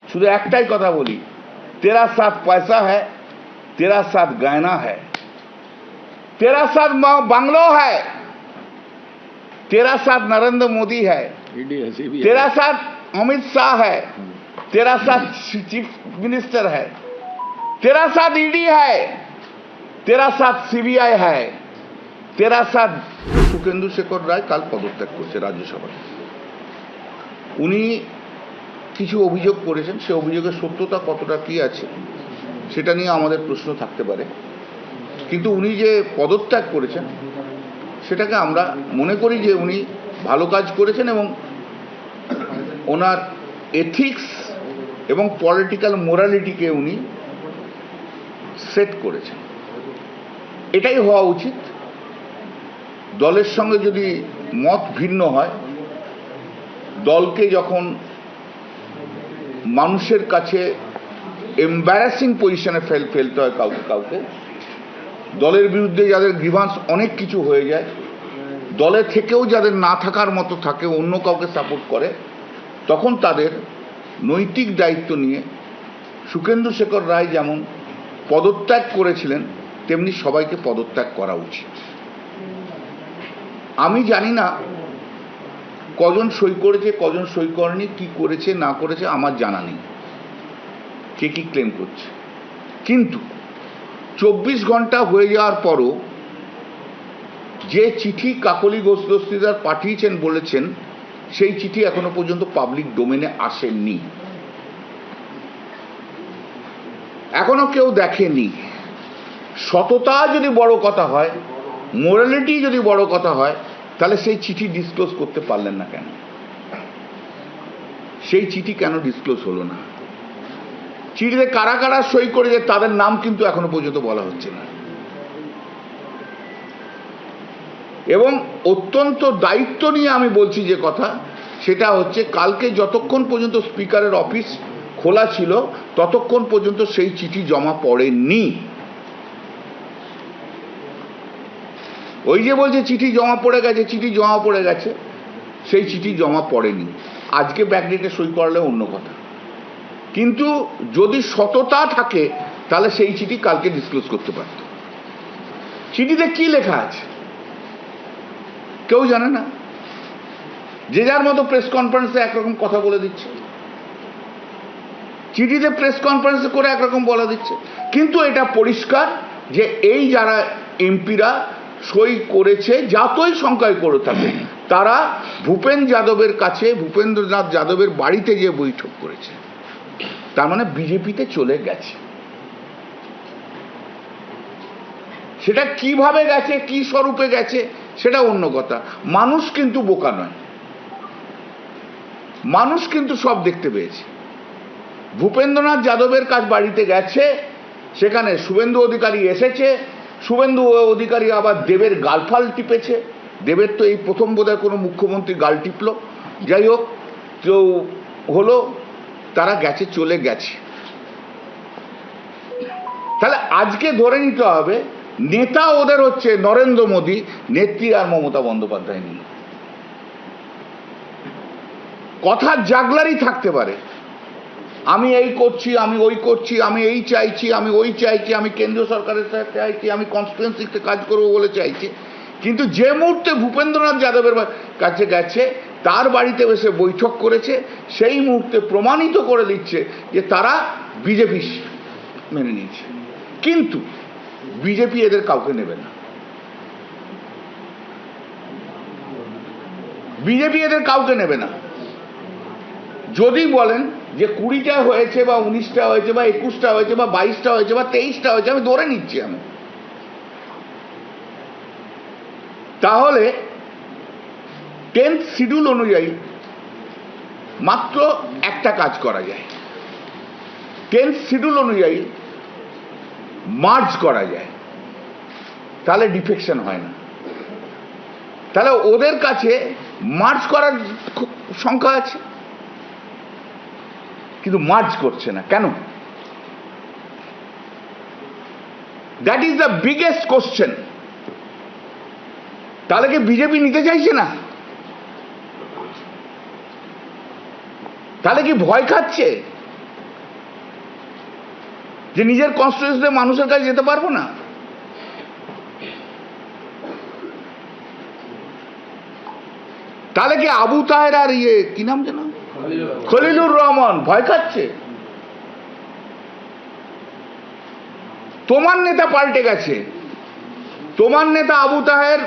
শুধু একটাই কথা বলি, तेरा साथ पैसा है, तेरा साथ गहना है, तेरा साथ बंगलो है, तेरा साथ नरेंद्र मोदी है, तेरा साथ अमित शाह है, तेरा साथ चीफ मिनिस्टर है, तेरा साथ ईडी है, तेरा साथ सीबीआई है, तेरा साथ। সুকেন্দু শেখর রায় কাল পদত্যাগ করছে রাজ্যসভা। উনি কিছু অভিযোগ করেছেন, সে অভিযোগের সত্যতা কতটা কি আছে সেটা নিয়ে আমাদের প্রশ্ন থাকতে পারে, কিন্তু উনি যে পদত্যাগ করেছেন সেটাকে আমরা মনে করি যে উনি ভালো কাজ করেছেন এবং ওনার এথিক্স এবং পলিটিক্যাল মোরালিটিকে উনি সেট করেছেন। এটাই হওয়া উচিত। দলের সঙ্গে যদি মত ভিন্ন হয়, দলকে যখন মানুষের কাছে এম্বারাসিং পজিশনে ফেলতে হয় কাউকে, দলের বিরুদ্ধে যাদের গ্রিভান্স অনেক কিছু হয়ে যায়, দলে থেকেও যাদের না থাকার মতো থাকে, অন্য কাউকে সাপোর্ট করে, তখন তাদের নৈতিক দায়িত্ব নিয়ে সুকেন্দু শেখর রায় যেমন পদত্যাগ করেছিলেন তেমনি সবাইকে পদত্যাগ করা উচিত। আমি জানি না কজন সই করেছে, কজন সই করেনি, কি করেছে না করেছে আমার জানা নেই, কে কি ক্লেম করছে। কিন্তু 24 ঘন্টা হয়ে যাওয়ার পরও যে চিঠি কাকলি ঘোষ দস্তিদার পাঠিয়েছেন বলেছেন, সেই চিঠি এখনো পর্যন্ত পাবলিক ডোমেনে আসেননি, এখনো কেউ দেখেনি। সততা যদি বড় কথা হয়, মোরালিটি যদি বড় কথা হয়, তাহলে সেই চিঠি ডিসক্লোজ করতে পারলেন না কেন? সেই চিঠি কেন ডিসক্লোজ হলো না? চিঠিতে কারা কারা সই করেছে তাদের নাম কিন্তু এখনো পর্যন্ত বলা হচ্ছে না। এবং অত্যন্ত দায়িত্ব নিয়ে আমি বলছি যে কথা, সেটা হচ্ছে কালকে যতক্ষণ পর্যন্ত স্পিকারের অফিস খোলা ছিল ততক্ষণ পর্যন্ত সেই চিঠি জমা পড়েনি। ওই যে বলছে চিঠি জমা পড়ে গেছে, চিঠি জমা পড়ে গেছে, সেই চিঠি জমা পড়েনি। আজকে ব্যাকডেটে সই করলে অন্য কথা, কিন্তু যদি সততা থাকে তাহলে সেই চিঠি কালকে ডিসক্লোজ করতে পারত। চিঠিতে কি লেখা আছে কেউ জানে না, যে যার মতো প্রেস কনফারেন্সে একরকম কথা বলে দিচ্ছে, চিঠিতে প্রেস কনফারেন্স করে একরকম বলে দিচ্ছে। কিন্তু এটা পরিষ্কার যে এই যারা এমপিরা সই করেছে, যতই সংখ্যায় করে থাকে, তারা ভূপেন যাদবের কাছে, ভূপেন্দ্রনাথ যাদবের বাড়িতে গিয়ে বৈঠক করেছে, তার মানে বিজেপিতে চলে গেছে। সেটা কিভাবে গেছে, কি স্বরূপে গেছে সেটা অন্য কথা। মানুষ কিন্তু বোকা নয়, মানুষ কিন্তু সব দেখতে পেয়েছে। ভূপেন্দ্রনাথ যাদবের কাছ বাড়িতে গেছে, সেখানে শুভেন্দু অধিকারী এসেছে, শুভেন্দু অধিকারী আবার দেবের গালফাল টিপেছে। দেবের তো এই প্রথম বোধহয় কোনো মুখ্যমন্ত্রী গাল টিপলো। যাই হোক, কেউ হলো, তারা গেছে, চলে গেছে। তাহলে আজকে ধরে নিতে হবে নেতা ওদের হচ্ছে নরেন্দ্র মোদী, নেত্রী আর মমতা বন্দ্যোপাধ্যায় নিয়ে। কথার জাগলারই থাকতে পারে, আমি এই করছি, আমি ওই করছি, আমি এই চাইছি, আমি ওই চাইছি, আমি কেন্দ্রীয় সরকারের সাথে চাইছি, আমি কনস্টিটিউয়েন্সিতে কাজ করবো বলে চাইছি। কিন্তু যে মুহূর্তে ভূপেন্দ্রনাথ যাদবের কাছে গেছে, তার বাড়িতে বসে বৈঠক করেছে, সেই মুহূর্তে প্রমাণিত করে দিচ্ছে যে তারা বিজেপি মেনে নিয়েছে। কিন্তু বিজেপি এদের কাউকে নেবে না, বিজেপি এদের কাউকে নেবে না। যদি বলেন যে 20টা হয়েছে বা 19টা হয়েছে বা 21টা হয়েছে বা 22টা হয়েছে বা 23টা হয়েছে, আমি ধরে নিচ্ছি, আমি তাহলে 10th শিডিউল অনুযায়ী মাত্র একটা কাজ করা যায়। 10th শিডিউল অনুযায়ী মার্জ করা যায়, তাহলে ডিফেকশন হয় না। তাহলে ওদের কাছে মার্জ করার সংখ্যা আছে, কিন্তু মার্জ করছে না কেন? That is the biggest question. তাহলে কি বিজেপি নিতে চাইছে না? তাহলে কি ভয় খাচ্ছে? যে নিজের কনস্টিটিউয়েন্সিতে মানুষের কাছে যেতে পারবো না? তাহলে কি আবু তাহের আর কি নাম যেন, খলিলুর রহমান ভয় খাচ্ছে? তোমার নেতা পাল্টে গেছে, তোমার নেতা আবু তাহের,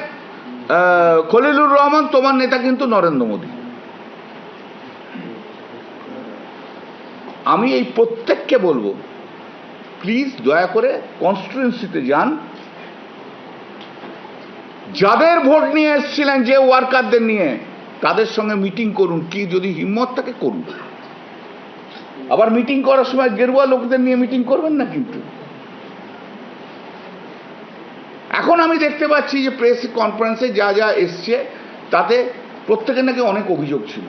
খলিলুর রহমান, তোমার নেতা কিন্তু নরেন্দ্র মোদী। আমি এই প্রত্যেককে বলবো, প্লিজ দয়া করে কনস্টিটিউয়েন্সিতে যান, যাদের ভোট নিয়ে এসেছিলেন, যে ওয়ার্কারদের নিয়ে, তাদের সঙ্গে মিটিং করুন, কি যদি হিম্মত থাকে করুন। আবার মিটিং করার সময় গেরুয়া লোকদের নিয়ে মিটিং করবেন না কিন্তু। এখন আমি দেখতে পাচ্ছি যে প্রেস কনফারেন্সে যা যা এসছে তাতে প্রত্যেকের নাকি অনেক অভিযোগ ছিল।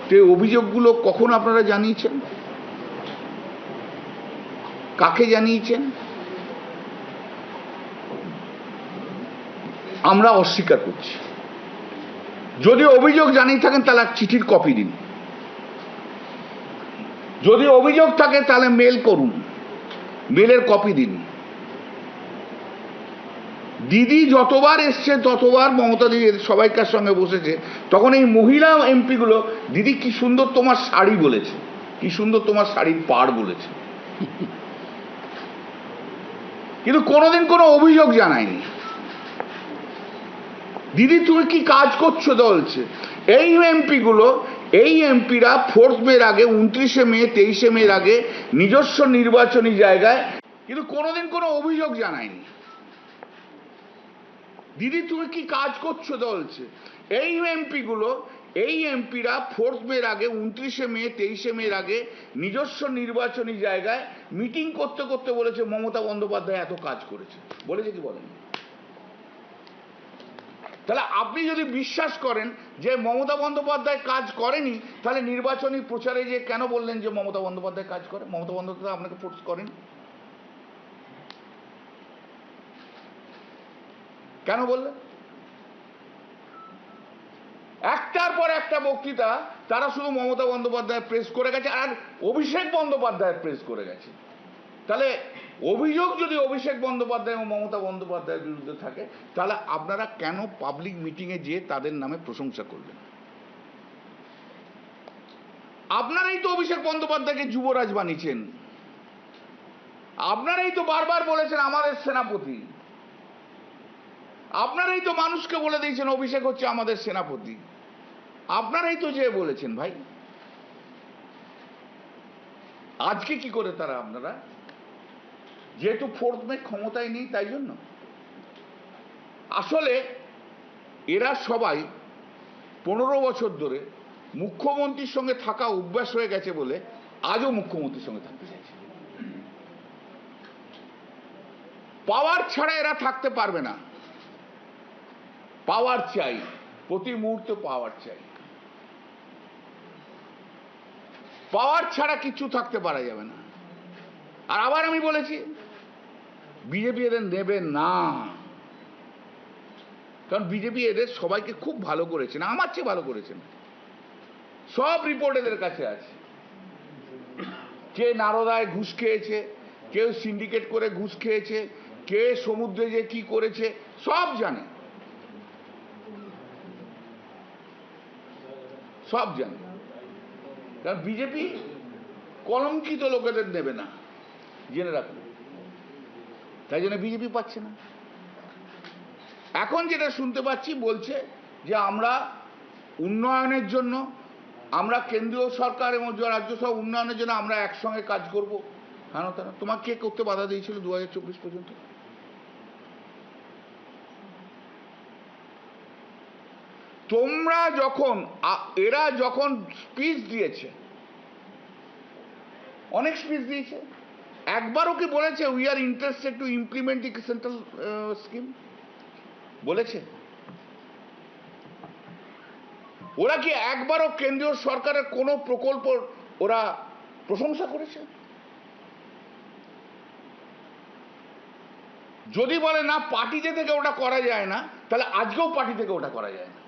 সেই অভিযোগগুলো কখন আপনারা জানিয়েছেন? কাকে জানিয়েছেন? আমরা অস্বীকার করছি। যদি অভিযোগ জানিয়ে থাকেন তাহলে এক চিঠির কপি দিন, যদি অভিযোগ থাকে তাহলে মেল করুন, মেলের কপি দিন। দিদি যতবার এসছে ততবার মমতা দিদি সবাইকার সঙ্গে বসেছে, তখন এই মহিলা এমপি গুলো দিদি কি সুন্দর তোমার শাড়ি বলেছে, কি সুন্দর তোমার শাড়ির পাড় বলেছে, কিন্তু কোনোদিন কোনো অভিযোগ জানায়নি। দিদি তুমি কি কাজ করছো বলছে। এই এমপি গুলো, এই এমপিরা 4 মের আগে, 29শে মে, 23শে মের আগে নিজস্ব নির্বাচনী জায়গায়, কিন্তু কোনোদিন কোনো অভিযোগ জানায়নি। দিদি তুমি কি কাজ করছো বলছে। এই এমপি গুলো, এই এমপিরা 4 মের আগে, 29শে মে, 23শে মের আগে নিজস্ব নির্বাচনী জায়গায় মিটিং করতে করতে বলেছে মমতা বন্দ্যোপাধ্যায় এত কাজ করেছে। বলেছে কি বলেন? তাহলে আপনি যদি বিশ্বাস করেন যে মমতা বন্দ্যোপাধ্যায় কাজ করেনি, তাহলে নির্বাচনী প্রচারে যে কেন বললেন যে মমতা বন্দ্যোপাধ্যায় কাজ করে? মমতা বন্দ্যোপাধ্যায় আপনাকে ফোর্স করেন, কেন বললেন? একটার পর একটা বক্তৃতা তারা শুধু মমতা বন্দ্যোপাধ্যায় প্রেস করে গেছে, আর অভিষেক বন্দ্যোপাধ্যায় প্রেস করে গেছে। তাহলে অভিযোগ যদি অভিষেক বন্দ্যোপাধ্যায় এবং মমতা বন্দ্যোপাধ্যায়ের বিরুদ্ধে থাকে, তাহলে আপনারা কেন পাবলিক মিটিংয়ে যেয়ে তাদের নামে প্রশংসা করলেন? আপনারাই তো অভিষেক বন্দ্যোপাধ্যায়কে যুবরাজ বানিয়েছেন, আপনারাই তো বারবার বলেছেন আমাদের সেনাপতি, আপনারাই তো মানুষকে বলে দিয়েছেন অভিষেক হচ্ছে আমাদের সেনাপতি, আপনারাই তো যে বলেছেন ভাই। আজকে কি করে তারা, আপনারা যেহেতু 4 মে ক্ষমতায় নেই তাই জন্য। আসলে এরা সবাই 15 বছর ধরে মুখ্যমন্ত্রীর সঙ্গে থাকা অভ্যাস হয়ে গেছে বলে আজও মুখ্যমন্ত্রীর সঙ্গে থাকতে চাইছে। পাওয়ার ছাড়া এরা থাকতে পারবে না, পাওয়ার চাই, প্রতি মুহূর্তে পাওয়ার চাই, পাওয়ার ছাড়া কিছু থাকতে পারা যাবে না। আর আবার আমি বলেছি বিজেপি এদের নেবে না, কারণ বিজেপি এদের সবাইকে খুব ভালো করেছেন, আমার চেয়ে ভালো করেছেন। সব রিপোর্ট এদের কাছে আছে, কে নারদায় ঘুষ খেয়েছে, কেউ সিন্ডিকেট করে ঘুষ খেয়েছে, কে সমুদ্রে যে কি করেছে সব জানে, সব জানে। কারণ বিজেপি কলঙ্কিত লোকেদের নেবে না, জেনে রাখুন। তাই জন্য বিজেপি পাচ্ছে না। এখন যেটা শুনতে পাচ্ছি বলছে যে আমরা উন্নয়নের জন্য, আমরা কেন্দ্রীয় সরকার এবং রাজ্য সরকার উন্নয়নের জন্য আমরা একসঙ্গে কাজ করব। কেন তারা তোমার কে করতে বাধা দিয়েছিল 2024 পর্যন্ত? তোমরা যখন, এরা যখন স্পিচ দিয়েছে, অনেক স্পিচ দিয়েছে, একবারও কি বলেছে we are interested to implement the central scheme? বলেছে? ওরা কি একবারও কেন্দ্রীয় সরকারের কোনো প্রকল্প ওরা প্রশংসা করেছে? যদি বলে না পার্টিতে থেকে ওটা করা যায় না, তাহলে আজকেও পার্টি থেকে ওটা করা যায় না।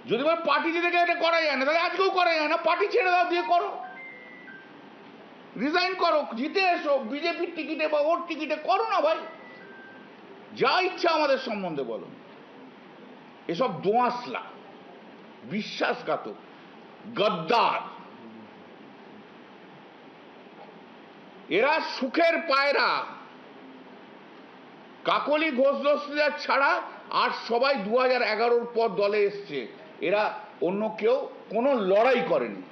যদি বল পার্টি থেকে এটা করা যায় না, তাহলে আজকেও করা যায় না। পার্টি ছেড়ে দাও, দিয়ে করো, রিজাইন করো, জিতে এসো বিজেপির টিকিটে বা ওর টিকিটে, করো না ভাই, যা ইচ্ছা আমাদের সম্বন্ধে বলো। এসব দোঁয়াশলা, বিশ্বাসঘাতক, গদ্দার। এরা সুখের পায়রা। কাকলি ঘোষ দস্তিদার ছাড়া আর সবাই 2011-র পর দলে এসছে। এরা অন্য কেউ কোনো লড়াই করেনি।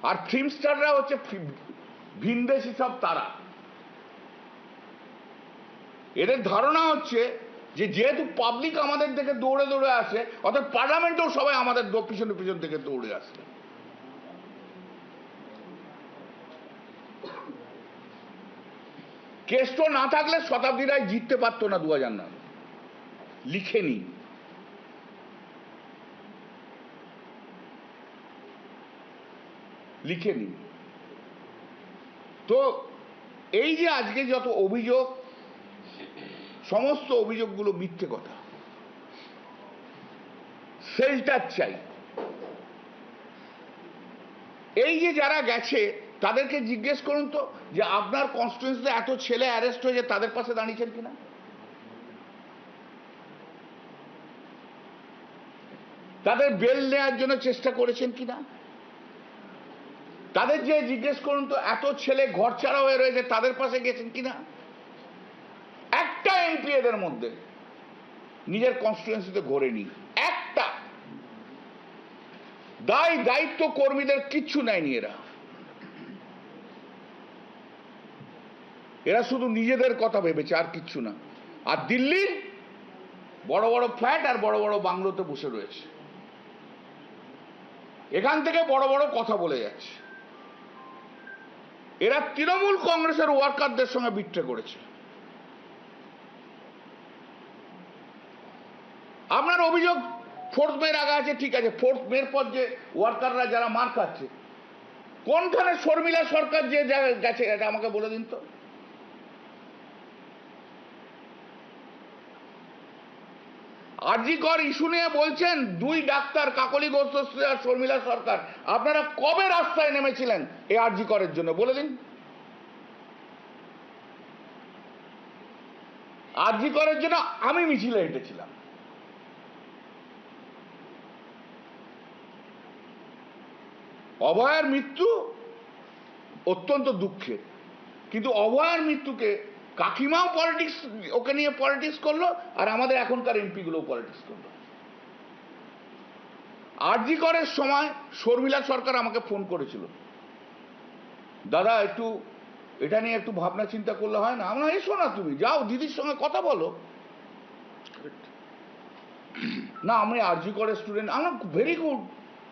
আর ফিল্ম স্টাররা হচ্ছে ভিনদেশি সব তারা। এদের ধারণা হচ্ছে যে যেহেতু পাবলিক আমাদের দিকে দৌড়ে দৌড়ে আসে, অর্থাৎ পার্লামেন্টেও সবাই আমাদের পিছনে পিছন থেকে দৌড়ে আসে। কেষ্ট না থাকলে শতাব্দী রায় জিততে পারতো না 2009। লিখে নি, লিখে নি। তো এই যে আজকে যত অভিযোগ, সমস্ত অভিযোগগুলো মিথ্যে কথা। শেল্টার চাই। এই যে যারা গেছে তাদেরকে জিজ্ঞেস করুন তো যে আপনার কনস্টিটিউয়েন্সিতে এত ছেলে অ্যারেস্ট হয়েছে, তাদের পাশে দাঁড়িয়েছেন কিনা? তাদের বেল নেওয়ার জন্য চেষ্টা করেছেন কিনা? তাদের যে জিজ্ঞেস করুন তো এত ছেলে ঘর ছাড়া হয়ে রয়েছে, তাদের পাশে গেছেন কিনা? একটা এমপি এদের মধ্যে নিজের কনস্টিটিউয়েন্সিতে ঘোরেনি, একটা। দায়িত্ব কর্মীদের কিচ্ছু নেয়নি এরা শুধু নিজেদের কথা ভেবেছে, আর কিচ্ছু না। আর দিল্লির বড় বড় ফ্ল্যাট আর বড় বড় বাংলোতে বসে রয়েছে, এখান থেকে বড় বড় কথা বলে যাচ্ছে। এরা তৃণমূল কংগ্রেসের ওয়ার্কারদের সঙ্গে বিট্রে করেছে। আপনার অভিযোগ 4th মের আগে আছে, ঠিক আছে। 4th মের পর যে ওয়ার্কাররা যারা মার খাচ্ছে, কোনখানে শর্মিলা সরকার যে গেছে এটা আমাকে বলে দিন তো। আরজি কর ইস্যু নিয়ে বলছেন 2 ডাক্তার, কাকলি ঘোষ আর শর্মিলা সরকার। আপনারা কবে রাস্তায় নেমেছিলেন এই আরজি করের জন্য বলে দিন। আরজি করের জন্য আমি মিছিলে হেঁটেছিলাম। অভয়ার মৃত্যু অত্যন্ত দুঃখের, কিন্তু অভয়ার মৃত্যুকে কাকিমাও পলিটিক্স, ওকে নিয়ে পলিটিক্স করলো, আর আমাদের এখনকার এমপি গুলোও পলিটিক্স করলো। আরজি করের সময় শর্মিলা সরকার আমাকে ফোন করেছিল, দাদা একটু এটা নিয়ে একটু ভাবনা চিন্তা করলে হয় না? আমরা এসো না, তুমি যাও দিদির সঙ্গে কথা বলো। না আমি আরজি করের স্টুডেন্ট। আমরা ভেরি গুড,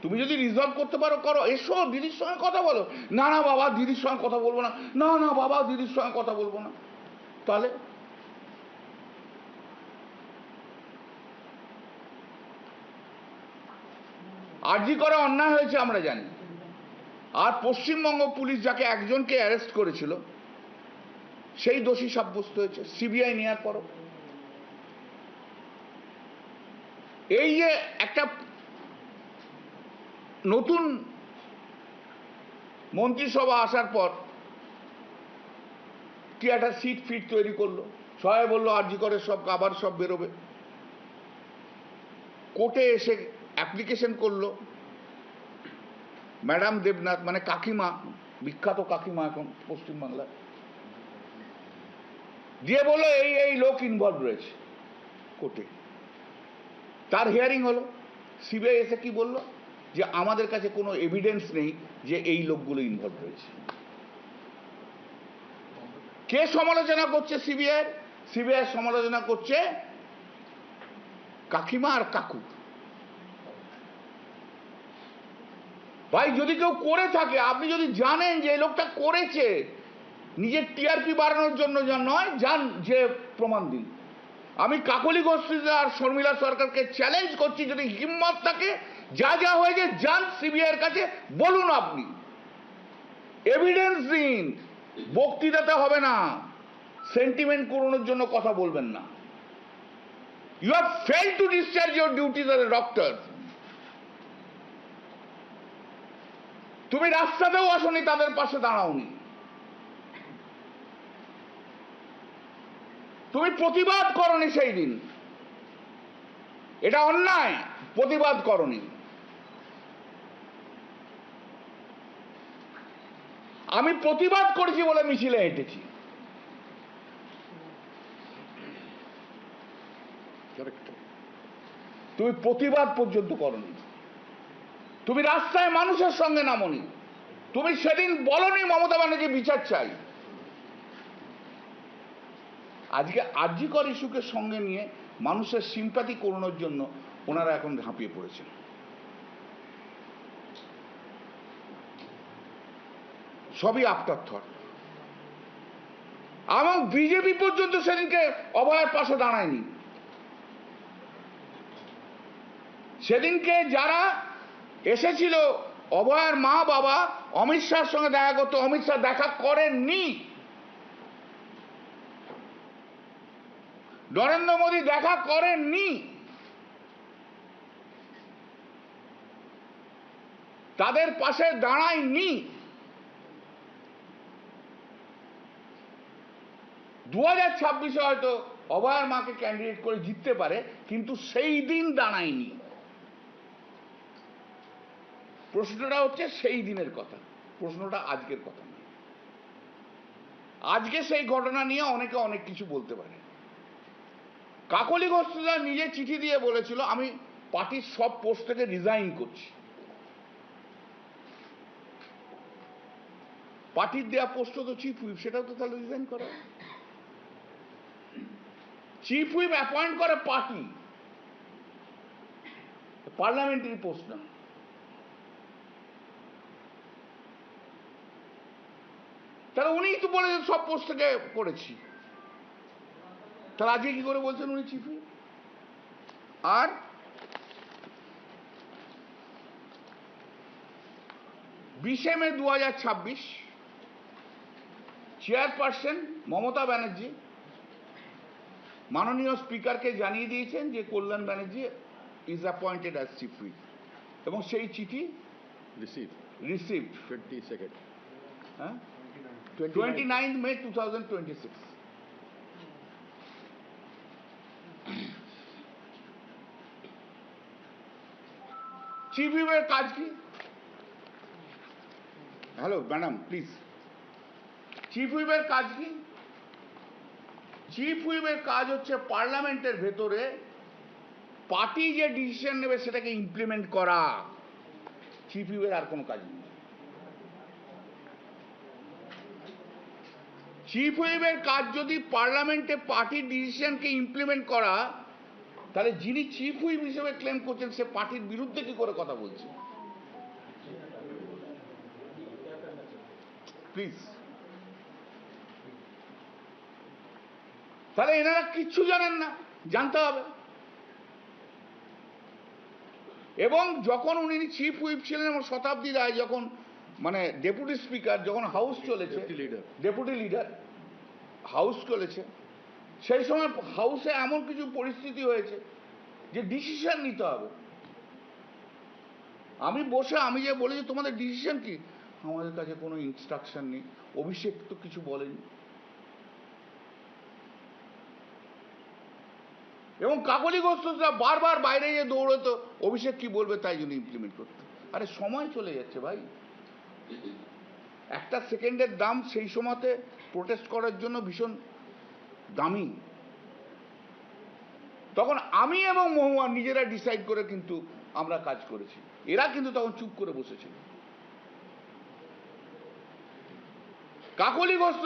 তুমি যদি রিজলভ করতে পারো করো, এসো দিদির সঙ্গে কথা বলো। না না বাবা দিদির সঙ্গে কথা বলবো না, না না বাবা দিদির সঙ্গে কথা বলবো না। তাহলে আরজি করে অন্যায় হয়েছে আমরা জানি, আর পশ্চিমবঙ্গ পুলিশ যাকে একজনকে অ্যারেস্ট করেছিল সেই দোষী সাব্যস্ত হয়েছে সিবিআই নেওয়ার পরও। এই যে একটা নতুন মন্ত্রিসভা আসার পর কি একটা সিট ফিট তৈরি করলো, সবাই বললো আরজি করে সব আবার সব বেরোবে। কোর্টে এসে অ্যাপ্লিকেশন করলো ম্যাডাম দেবনাথ, মানে কাকিমা, বিখ্যাত কাকিমা এখন পশ্চিমবাংলায়, দিয়ে বললো এই লোক ইনভলভ রয়েছে কোর্টে। তার হিয়ারিং হলো, সিবিআই এসে কি বললো যে আমাদের কাছে কোনো এভিডেন্স নেই যে এই লোকগুলো ইনভলভ রয়েছে। কে সমালোচনা করছে সিবিআই? সিবিআই সমালোচনা করছে কাকিমা আর কাকু। ভাই যদি কেউ করে থাকে, আপনি যদি জানেন যে এই লোকটা করেছে, নিজের টিআরপি বাড়ানোর জন্য নয়, যান যে প্রমাণ দিন। আমি কাকলি ঘোষ আর শর্মিলা সরকারকে চ্যালেঞ্জ করছি, যদি হিম্মত থাকে যা যা হয়েছে যান সিবিআইয়ের কাছে বলুন, আপনি এভিডেন্স দিন। বক্তৃতাতে হবে না, সেন্টিমেন্ট কুড়োনোর জন্য কথা বলবেন না। You have failed to discharge your duties as a doctor. তুমি রাস্তাতেও আসনি, তাদের পাশে দাঁড়াওনি। তুমি প্রতিবাদ করনি সেই দিন, এটা অন্যায়, প্রতিবাদ করনি। আমি প্রতিবাদ করেছি বলে মিছিলে হেঁটেছি। তুমি প্রতিবাদ পর্যন্ত করনি, তুমি রাস্তায় মানুষের সঙ্গে নামনি, তুমি সেদিন বলনি মমতা ব্যানার্জি বিচার চাই। আজকে আরজি কর ইস্যুকে সঙ্গে নিয়ে মানুষের সিম্প্যাথি করানোর জন্য ওনারা এখন ঝাঁপিয়ে পড়েছেন। সবই আফটার থট। এবং বিজেপি পর্যন্ত সেদিনকে অভয়ের পাশে দাঁড়ায়নি। সেদিনকে যারা এসেছিল অভয়ের মা বাবা অমিত শাহর সঙ্গে দেখা করতে, অমিত শাহ দেখা করেননি। নরেন্দ্র মোদী দেখা করেননি। তাদের পাশে দাঁড়ায়নি। 2026 হয়তো অভয়ের মাকে ক্যান্ডিডেট করে জিততে পারে, কিন্তু সেই দিন দাঁড়ায়নি। প্রশ্নটা হচ্ছে সেই দিনের কথা, প্রশ্নটা আজকের কথা নয়। আজকে সেই ঘটনা নিয়ে অনেকে অনেক কিছু বলতে পারে। কাকলি ঘোষ নিজে চিঠি দিয়ে বলেছিল আমি পার্টির সব পোস্ট থেকে রিজাইন করছি। পার্টির দেওয়া পোস্ট তো চিফ হুইপ, সেটাও তো তাহলে রিজাইন করে। চিফ হুইপ অ্যাপয়েন্ট করে পার্টি, পার্লামেন্টারি পোস্ট না। তাহলে উনিই তো বলেছেন সব পোস্ট থেকে করেছি, তাহলে আজকে কি করে বলছেন উনি চিফ হুইপ? আর 20 মে 2026 চেয়ারপারসন মমতা ব্যানার্জি মাননীয় স্পিকারকে জানিয়ে দিয়েছেন যে Kalyan Banerjee is appointed as chief whip, এবং সেই চিঠি রিসিভড 29 মে 2026। চিফ হুইপের কাজ কি? হ্যালো ম্যাডাম প্লিজ, চিফ হুইপের কাজ কি? চিফ হুইপের কাজ হচ্ছে পার্লামেন্টের ভেতরে পার্টি যে ডিসিশন নেবে সেটাকে ইমপ্লিমেন্ট করা। চিফ হুইপের আর কোনো কাজ নেই। চিফ হুইপের কাজ যদি পার্লামেন্টে পার্টির ডিসিশনকে ইমপ্লিমেন্ট করা, তাহলে যিনি চিফ হুইপ হিসেবে ক্লেম করছেন সে পার্টির বিরুদ্ধে কি করে কথা বলছে? প্লিজ, তাহলে এনারা কিচ্ছু জানেন না, জানতে হবে। এবং যখন উনি চিফ হুইপ ছিলেন এবং শতাব্দী রায় যখন মানে ডেপুটি স্পিকার, যখন হাউস চলেছে, ডেপুটি লিডার হাউস চলেছে, সেই সময় হাউসে এমন কিছু পরিস্থিতি হয়েছে যে ডিসিশন নিতে হবে। আমি বসে আমি যে বলেছি তোমাদের ডিসিশন কি, আমাদের কাছে কোনো ইনস্ট্রাকশন নেই, অভিষেক তো কিছু বলেনি। এবং কাকলি ঘোষ বারবার বাইরে গিয়ে দৌড়তো অভিষেক কি বলবে তাই জন্য ইমপ্লিমেন্ট করতে। আরে সময় চলে যাচ্ছে ভাই, একটা সেকেন্ডের দাম সেই সময়তে প্রোটেস্ট করার জন্য ভীষণ দামি। তখন আমি এবং মহুয়া নিজেরা ডিসাইড করে কিন্তু আমরা কাজ করেছি, এরা কিন্তু তখন চুপ করে বসেছিল। কাকলি ঘোষ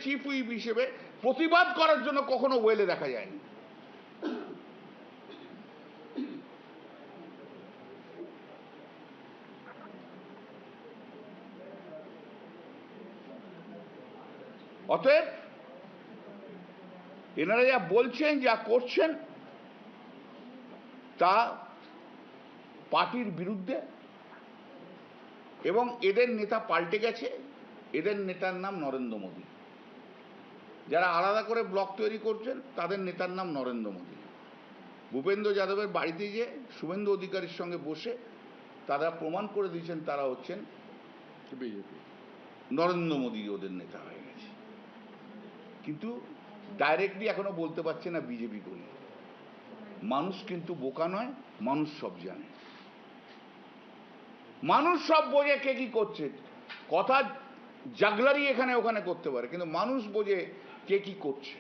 চিফ হুইপ হিসেবে প্রতিবাদ করার জন্য কখনো ওয়েলে দেখা যায়নি। অতএব এনারা যা বলছেন যা করছেন তা পার্টির বিরুদ্ধে, এবং এদের নেতা পাল্টে গেছে। এদের নেতার নাম নরেন্দ্র মোদী। যারা আলাদা করে ব্লক তৈরি করছেন তাদের নেতার নাম নরেন্দ্র মোদী। ভূপেন্দ্র যাদবের বাড়িতে যে শুভেন্দু অধিকারীর সঙ্গে বসে তারা প্রমাণ করে দিয়েছেন তারা হচ্ছেন বিজেপি, নরেন্দ্র মোদী ওদের নেতা হয়ে গেছে, কিন্তু ডাইরেক্টলি এখনো বলতে পারছে না বিজেপি বলে। মানুষ কিন্তু বোকা নয়, মানুষ সব জানে, মানুষ সব বোঝে কে কি করছে। কথা জাগলারি এখানে ওখানে করতে পারে, কিন্তু মানুষ বোঝে কে কি করছে।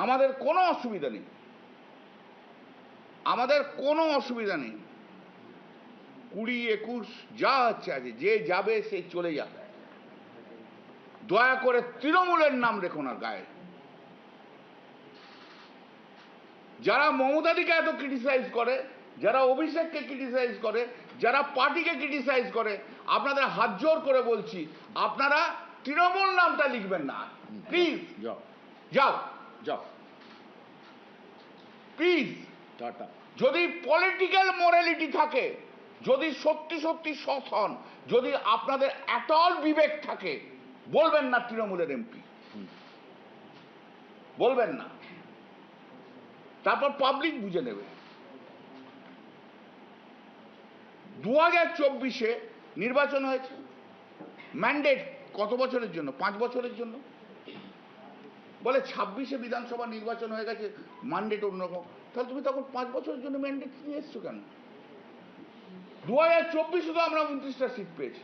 আমাদের কোনো অসুবিধা নেই, আমাদের কোনো অসুবিধা নেই। 20-21 যা হচ্ছে আছে, যে যাবে সে চলে যাবে। দয়া করে তৃণমূলের নাম রেখো না গায়ে। যারা মমতাদিকে এত ক্রিটিসাইজ করে, যারা অভিষেককে ক্রিটিসাইজ করে, যারা পার্টিকে ক্রিটিসাইজ করে, আপনাদের হাত জোর করে বলছি আপনারা তৃণমূল নামটা লিখবেন না প্লিজ। যাও যাও যাও, প্লিজ। টাটা। যদি পলিটিক্যাল মোরালিটি থাকে, যদি সত্যি সত্যি সৎ হন, যদি আপনাদের এতল বিবেক থাকে, বলবেন না তৃণমূলের এমপি, বলবেন না। তারপর পাবলিক বুঝে নেবে। 2024-এ নির্বাচন হয়েছে, ম্যান্ডেট কত বছরের জন্য? 5 বছরের জন্য। বলে 26-এ বিধানসভা নির্বাচন হয়ে গেছে, ম্যান্ডেট অন্যরকম। তাহলে তুমি তখন 5 বছরের জন্য ম্যান্ডেট নিয়ে এসছো কেন? 2024-এ তো আমরা 29টা সিট পেয়েছি,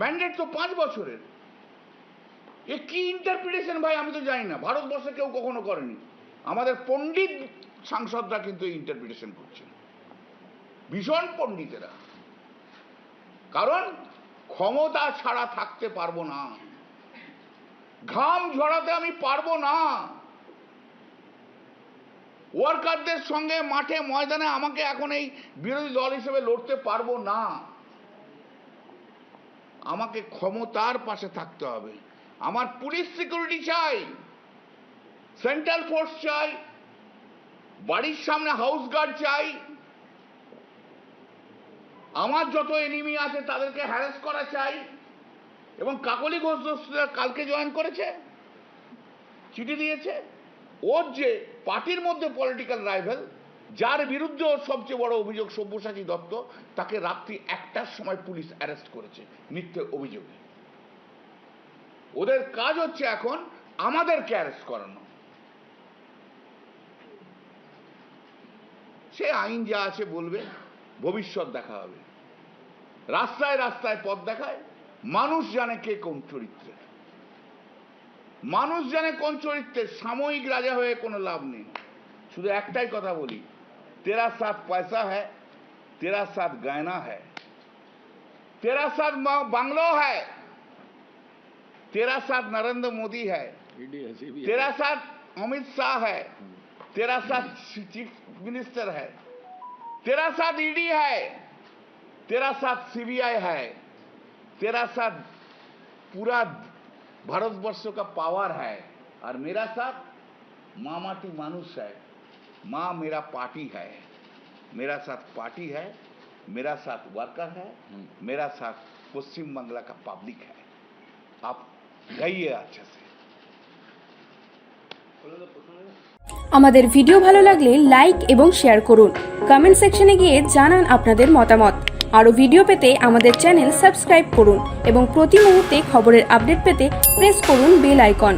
ম্যান্ডেট তো 5 বছরের। এ কি ইন্টারপ্রিটেশন ভাই, আমি তো জানি না, ভারতবর্ষে কেউ কখনো করেনি। আমাদের পণ্ডিত সাংসদরা কিন্তু এই ইন্টারপ্রিটেশন করছেন, ভীষণ পণ্ডিতেরা। কারণ ক্ষমতা ছাড়া থাকতে পারবো না, ঘাম ঝরাতে আমি পারবো না। ওয়ার্কারদের সঙ্গে মাঠে ময়দানে আমাকে এখন এই বিরোধী দল হিসেবে লড়তে পারবো না। আমাকে ক্ষমতার পাশে থাকতে হবে। আমার পুলিশ সিকিউরিটি চাই, সেন্ট্রাল ফোর্স চাই, বাড়ির সামনে হাউস গার্ড চাই। আমার যত এনিমি আছে তাদেরকে হ্যারাস করা চাই। এবং কাকলি ঘোষ কালকে জয়েন করেছে, চিঠি দিয়েছে। ওর যে পার্টির মধ্যে পলিটিক্যাল রাইভেল, যার বিরুদ্ধে ওর সবচেয়ে বড় অভিযোগ সব্যসাচী দত্ত, তাকে রাত্রি 1টার সময় পুলিশ অ্যারেস্ট করেছে মিথ্যে অভিযোগে। ওদের কাজ হচ্ছে এখন আমাদেরকে অ্যারেস্ট করানো। সে আইন যা আছে বলবে, ভবিষ্যৎ দেখা হবে। রাস্তায় রাস্তায় পথ দেখায়, মানুষ জানে কে কোন চরিত্রের, মানুষ জানে কোন চরিত্রের। সাময়িক রাজা হয়ে কোনো লাভ নেই। শুধু একটাই কথা বলি, तेरा साथ पैसा है, तेरा साथ गहना है, तेरा साथ बांग्लो है, तेरा साथ नरेंद्र मोदी है, तेरा साथ अमित शाह है, तेरा साथ चीफ मिनिस्टर है, तेरा साथ ईडी है, तेरा साथ सीबीआई है, तेरा साथ पूरा भारतवर्ष का पावर है, और मेरा साथ माँ माटी मानुष है। माँ मेरा पार्टी है, मेरा साथ पार्टी है, मेरा साथ वर्कर है, मेरा साथ पश्चिम बांग्ला का पब्लिक है। आप গাইয়ে আছে। আমাদের ভিডিও ভালো লাগলে লাইক এবং শেয়ার করুন, কমেন্ট সেকশনে গিয়ে জানান আপনাদের মতামত। আরও ভিডিও পেতে আমাদের চ্যানেল সাবস্ক্রাইব করুন এবং প্রতি মুহূর্তে খবরের আপডেট পেতে প্রেস করুন বেল আইকন।